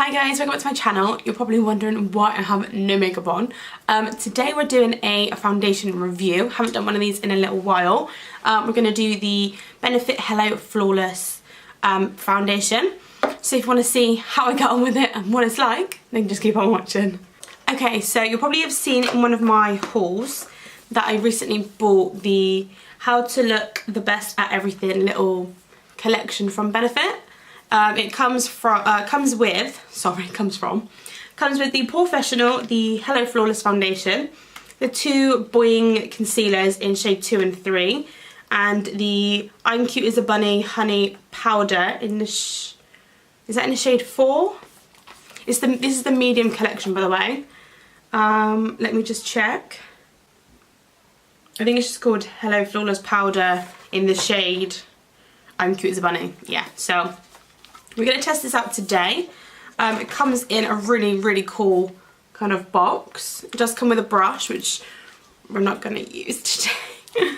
Hi guys, welcome back to my channel. You're probably wondering why I have no makeup on. Today we're doing a foundation review. Haven't done one of these in a little while. We're going to do the Benefit Hello Flawless foundation. So if you want to see how I get on with it and what it's like, then just keep on watching. Okay, so you'll probably have seen in one of my hauls that I recently bought the How to Look the Best at Everything little collection from Benefit. It comes with the Professional, the Hello Flawless foundation, the two Boing concealers in shade 2 and 3, and the I'm Cute as a Bunny Honey Powder in the is that in the shade 4? This is the medium collection, by the way. Let me just check. I think it's just called Hello Flawless Powder in the shade I'm Cute as a Bunny. Yeah, so we're going to test this out today. It comes in a really cool kind of box. It does come with a brush, which we're not going to use today.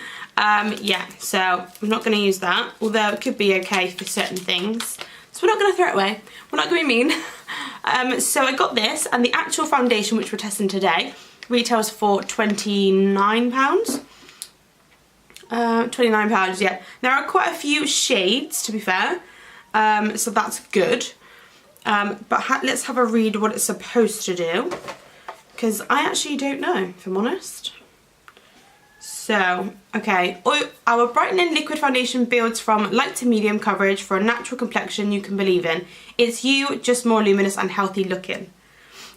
Yeah, so I'm not going to use that, although it could be okay for certain things. So we're not going to throw it away. We're not going to be mean. So I got this, and the actual foundation, which we're testing today, retails for £29. £29, yeah. There are quite a few shades, to be fair. So that's good. But let's have a read what it's supposed to do, because I actually don't know, if I'm honest. So, okay, our brightening liquid foundation builds from light to medium coverage for a natural complexion you can believe in. It's you, just more luminous and healthy looking.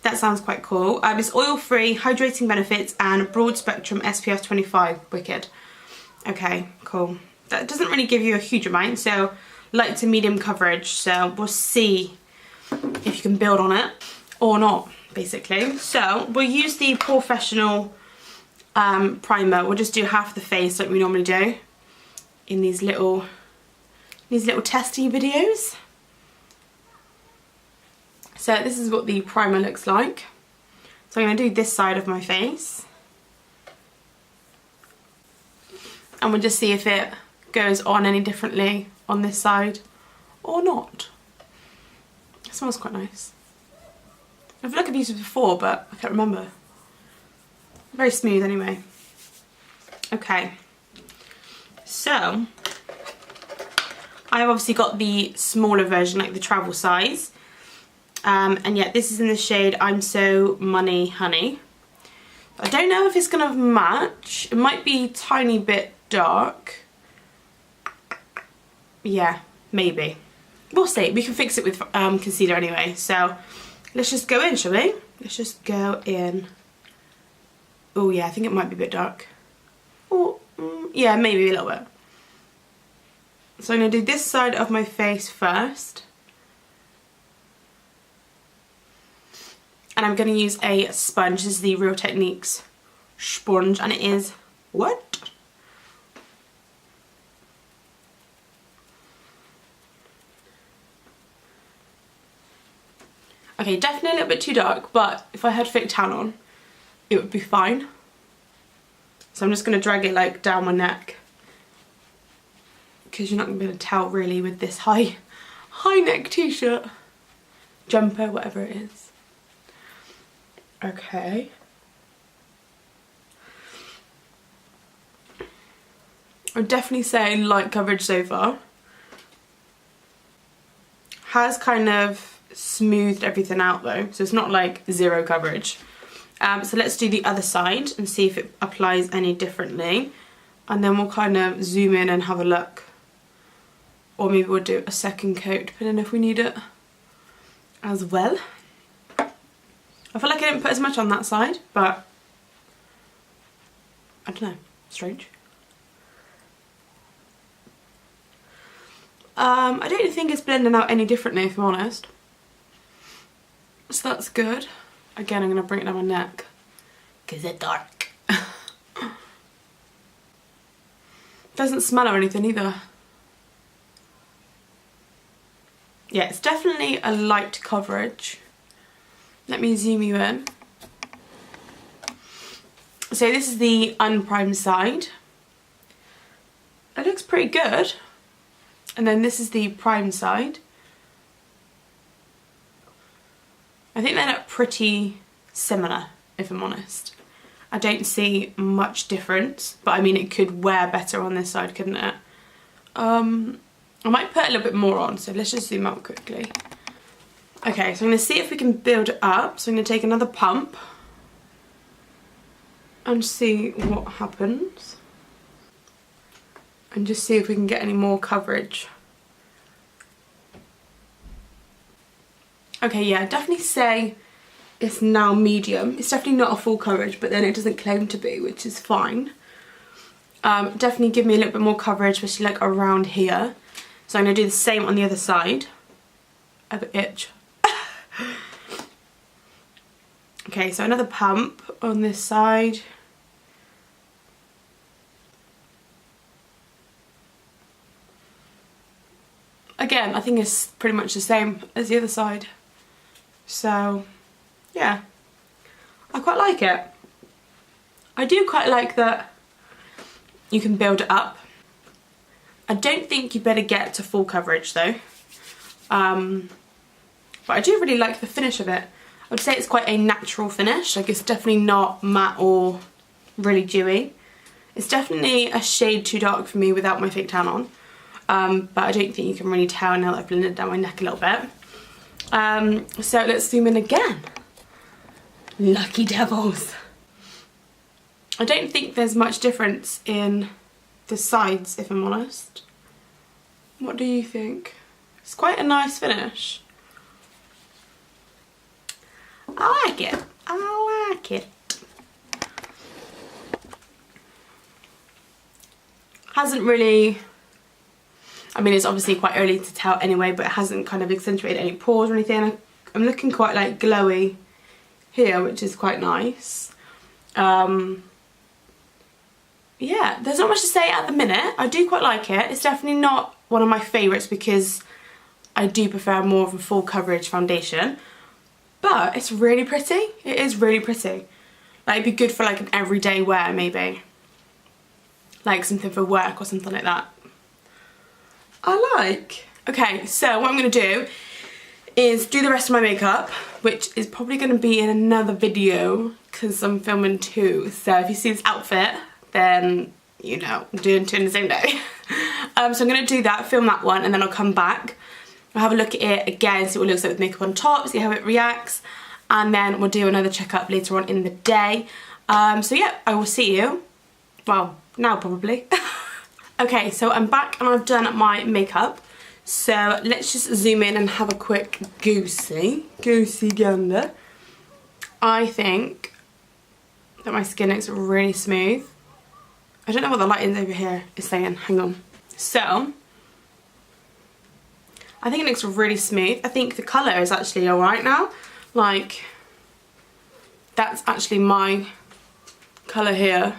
That sounds quite cool. It's oil-free, hydrating benefits, and broad spectrum SPF 25. Wicked. Okay, cool. That doesn't really give you a huge amount, so light to medium coverage, so we'll see if you can build on it or not, basically. So we'll use the Professional primer. We'll just do half the face like we normally do in these little testy videos. So this is what the primer looks like. So I'm going to do this side of my face, and we'll just see if it goes on any differently on this side or not. It smells quite nice. I feel like I've used it before, but I can't remember. Very smooth anyway. Okay, so I've obviously got the smaller version, like the travel size, and yeah, this is in the shade I'm So Money Honey. I don't know if it's gonna match. It might be a tiny bit dark. Yeah, maybe. We'll see. We can fix it with concealer anyway. So let's just go in, shall we? Let's just go in. Oh yeah, I think it might be a bit dark. Oh, yeah, maybe a little bit. So I'm going to do this side of my face first. And I'm going to use a sponge. This is the Real Techniques sponge, and it is what? Okay, definitely a little bit too dark, but if I had fake tan on, it would be fine. So I'm just going to drag it like down my neck, because you're not going to be able to tell really with this high neck t-shirt, jumper, whatever it is. Okay. I would definitely say light coverage so far. Has kind of smoothed everything out though, so it's not like zero coverage. So let's do the other side and see if it applies any differently, and then we'll kind of zoom in and have a look, or maybe we'll do a second coat depending if we need it as well. I feel like I didn't put as much on that side, but I don't know, strange. I don't think it's blending out any differently, if I'm honest. So that's good. Again, I'm going to bring it down my neck, because it's dark. Doesn't smell or anything either. Yeah, it's definitely a light coverage. Let me zoom you in. So this is the unprimed side. It looks pretty good. And then this is the primed side. I think they look pretty similar, if I'm honest. I don't see much difference, but I mean it could wear better on this side, couldn't it? I might put a little bit more on, so let's just zoom out quickly. Okay, so I'm going to see if we can build it up. So I'm going to take another pump and see what happens. And just see if we can get any more coverage. Okay, yeah, definitely say it's now medium. It's definitely not a full coverage, but then it doesn't claim to be, which is fine. Definitely give me a little bit more coverage, especially like around here. So I'm going to do the same on the other side. I have an itch. Okay, so another pump on this side. Again, I think it's pretty much the same as the other side. So, yeah. I quite like it. I do quite like that you can build it up. I don't think you better get to full coverage though. But I do really like the finish of it. I would say it's quite a natural finish. Like, it's definitely not matte or really dewy. It's definitely a shade too dark for me without my fake tan on. But I don't think you can really tell now that I've blended down my neck a little bit. So let's zoom in again. Lucky devils. I don't think there's much difference in the sides, if I'm honest. What do you think? It's quite a nice finish. I like it. I like it. Hasn't really... I mean, it's obviously quite early to tell anyway, but it hasn't kind of accentuated any pores or anything. I'm looking quite like glowy here, which is quite nice. Yeah, there's not much to say at the minute. I do quite like it. It's definitely not one of my favourites because I do prefer more of a full coverage foundation. But it's really pretty. It is really pretty. Like, it'd be good for like an everyday wear maybe. Like something for work or something like that. I like. Okay, so what I'm going to do is do the rest of my makeup, which is probably going to be in another video because I'm filming two. So if you see this outfit, then, you know, I'm doing two in the same day. So I'm going to do that, film that one, and then I'll come back. I'll have a look at it again, see what it looks like with makeup on top, see how it reacts, and then we'll do another checkup later on in the day. So yeah, I will see you, well, now probably. Okay, so I'm back and I've done my makeup. So let's just zoom in and have a quick goosey gander. I think that my skin looks really smooth. I don't know what the lighting over here is saying, hang on. So, I think it looks really smooth. I think the colour is actually alright now. Like, that's actually my colour here.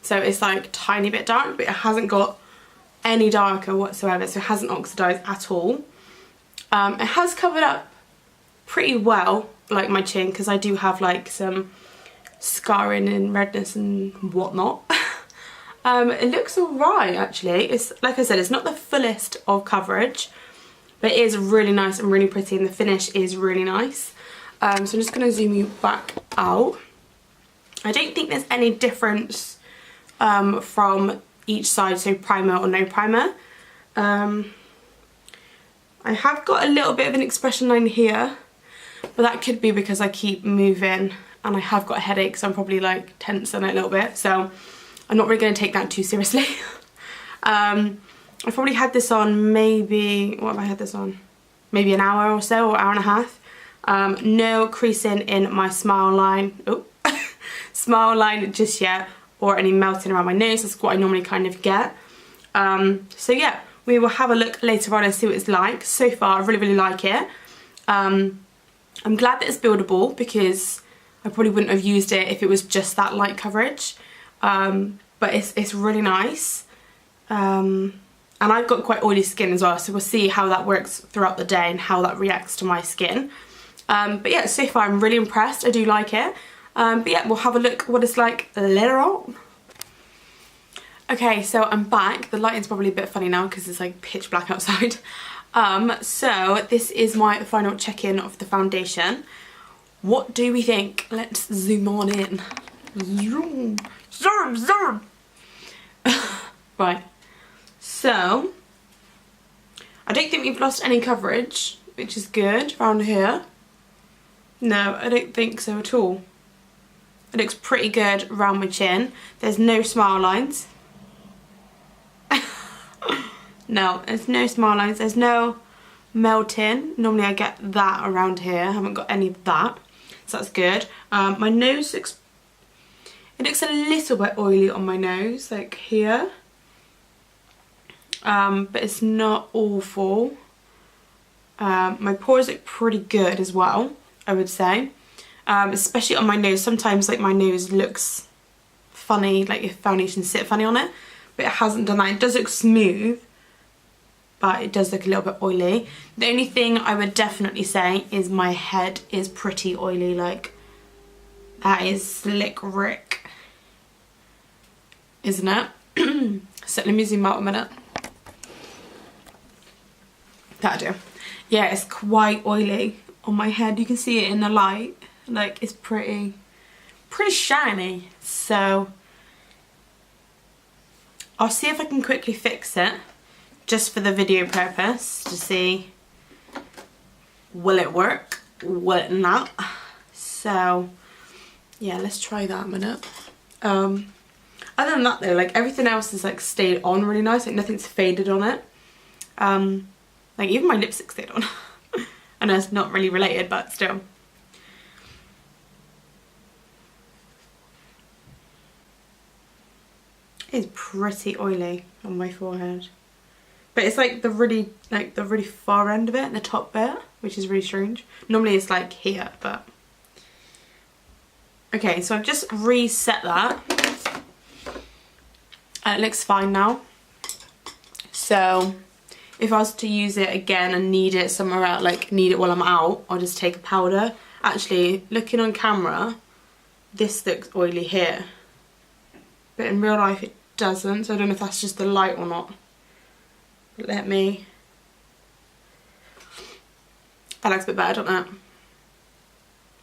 So it's like tiny bit dark, but it hasn't got any darker whatsoever, so it hasn't oxidised at all. It has covered up pretty well, like my chin, because I do have like some scarring and redness and whatnot. It looks alright actually. It's, like I said, it's not the fullest of coverage, but it is really nice and really pretty, and the finish is really nice. So I'm just going to zoom you back out. I don't think there's any difference from each side, so primer or no primer. I have got a little bit of an expression line here, but that could be because I keep moving and I have got a headache, so I'm probably like tense on it a little bit, so I'm not really going to take that too seriously. I've probably had this on maybe, what have I had this on? Maybe an hour or so, or hour and a half. No creasing in my smile line, smile line just yet, or any melting around my nose. That's what I normally kind of get. So yeah, we will have a look later on and see what it's like. So far, I really like it. I'm glad that it's buildable because I probably wouldn't have used it if it was just that light coverage. But it's really nice. And I've got quite oily skin as well, so we'll see how that works throughout the day and how that reacts to my skin. But yeah, so far I'm really impressed. I do like it. But yeah, we'll have a look what it's like later on. Okay, so I'm back. The lighting's probably a bit funny now because it's like pitch black outside. So this is my final check-in of the foundation. What do we think? Let's zoom on in. Zoom, zoom, zoom. Right, so I don't think we've lost any coverage, which is good around here. No, I don't think so at all. It looks pretty good around my chin. There's no smile lines. No, there's no smile lines. There's no melting. Normally I get that around here. I haven't got any of that, so that's good. My nose looks, it looks a little bit oily on my nose, like here. But it's not awful. My pores look pretty good as well, I would say. Especially on my nose. Sometimes like my nose looks funny, like if foundation sit funny on it, but it hasn't done that. It does look smooth, but it does look a little bit oily. The only thing I would definitely say is my head is pretty oily. Like, that is slick Rick, isn't it? So let me zoom out a minute. That'll do. Yeah, it's quite oily on my head. You can see it in the light. Like, it's pretty shiny. So I'll see if I can quickly fix it, just for the video purpose, to see will it work, will it not. So yeah, let's try that a minute. Other than that though, like everything else is like stayed on really nice, like nothing's faded on it. Like even my lipstick stayed on. I know it's not really related, but still. It's pretty oily on my forehead. But it's like the really far end of it, the top bit, which is really strange. Normally it's like here, but okay, so I've just reset that. It looks fine now. So if I was to use it again and need it somewhere else, like need it while I'm out, I'll just take a powder. Actually, looking on camera, this looks oily here, but in real life it doesn't, so I don't know if that's just the light or not. But let me, that looks a bit better, doesn't it?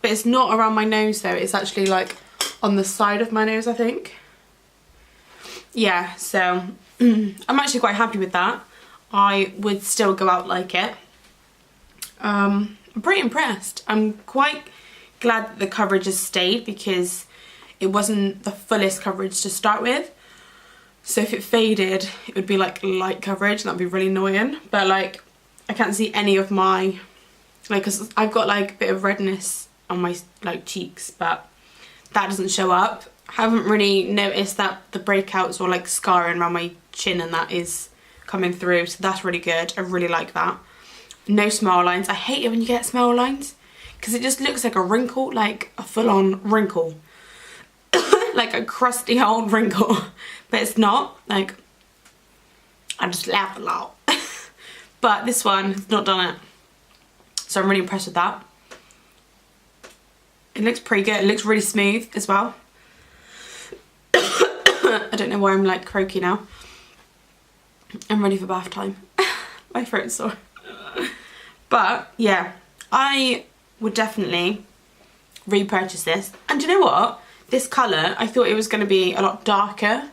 But it's not around my nose though, it's actually like on the side of my nose, I think. Yeah, so I'm actually quite happy with that. I would still go out like it. I'm pretty impressed. I'm quite glad that the coverage has stayed, because it wasn't the fullest coverage to start with. So if it faded, it would be like light coverage, and that'd be really annoying. But like, I can't see any of my, like, cause I've got like a bit of redness on my like cheeks, but that doesn't show up. I haven't really noticed that the breakouts or like scarring around my chin and that is coming through, so that's really good. I really like that. No smile lines. I hate it when you get smile lines, because it just looks like a wrinkle, like a full-on wrinkle. Like a crusty old wrinkle. But it's not. Like, I just laugh a lot. But this one has not done it, so I'm really impressed with that. It looks pretty good. It looks really smooth as well. I don't know why I'm like croaky now. I'm ready for bath time. My throat's sore. But yeah, I would definitely repurchase this. And do you know what? This colour, I thought it was going to be a lot darker,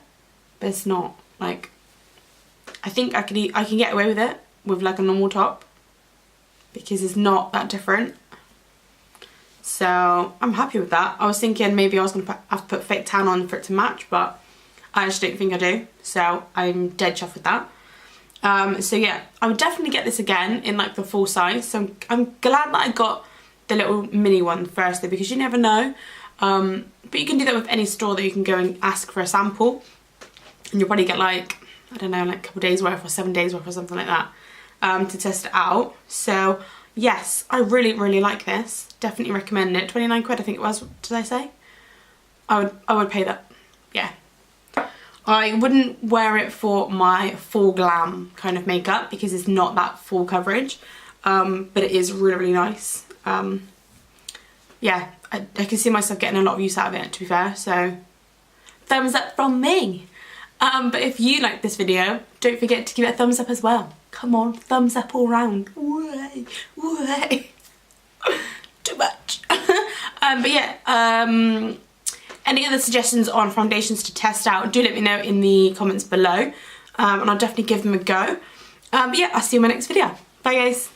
but it's not. Like, I think I can get away with it with like a normal top, because it's not that different. So I'm happy with that. I was thinking maybe I was going to have to put fake tan on for it to match, but I just don't think I do. So I'm dead chuffed with that. So yeah, I would definitely get this again in like the full size. So I'm glad that I got the little mini one firstly, because you never know. But you can do that with any store that you can go and ask for a sample, and you'll probably get like, I don't know, like a couple days worth or 7 days worth or something like that, to test it out. So yes, I really like this. Definitely recommend it. 29 quid I think it was, did I say? I would pay that, yeah. I wouldn't wear it for my full glam kind of makeup, because it's not that full coverage, but it is really nice. Yeah, I can see myself getting a lot of use out of it, to be fair, so thumbs up from me. But if you like this video, don't forget to give it a thumbs up as well. Come on, thumbs up all round. Way. Too much. But yeah, any other suggestions on foundations to test out, do let me know in the comments below, and I'll definitely give them a go. But yeah, I'll see you in my next video. Bye guys.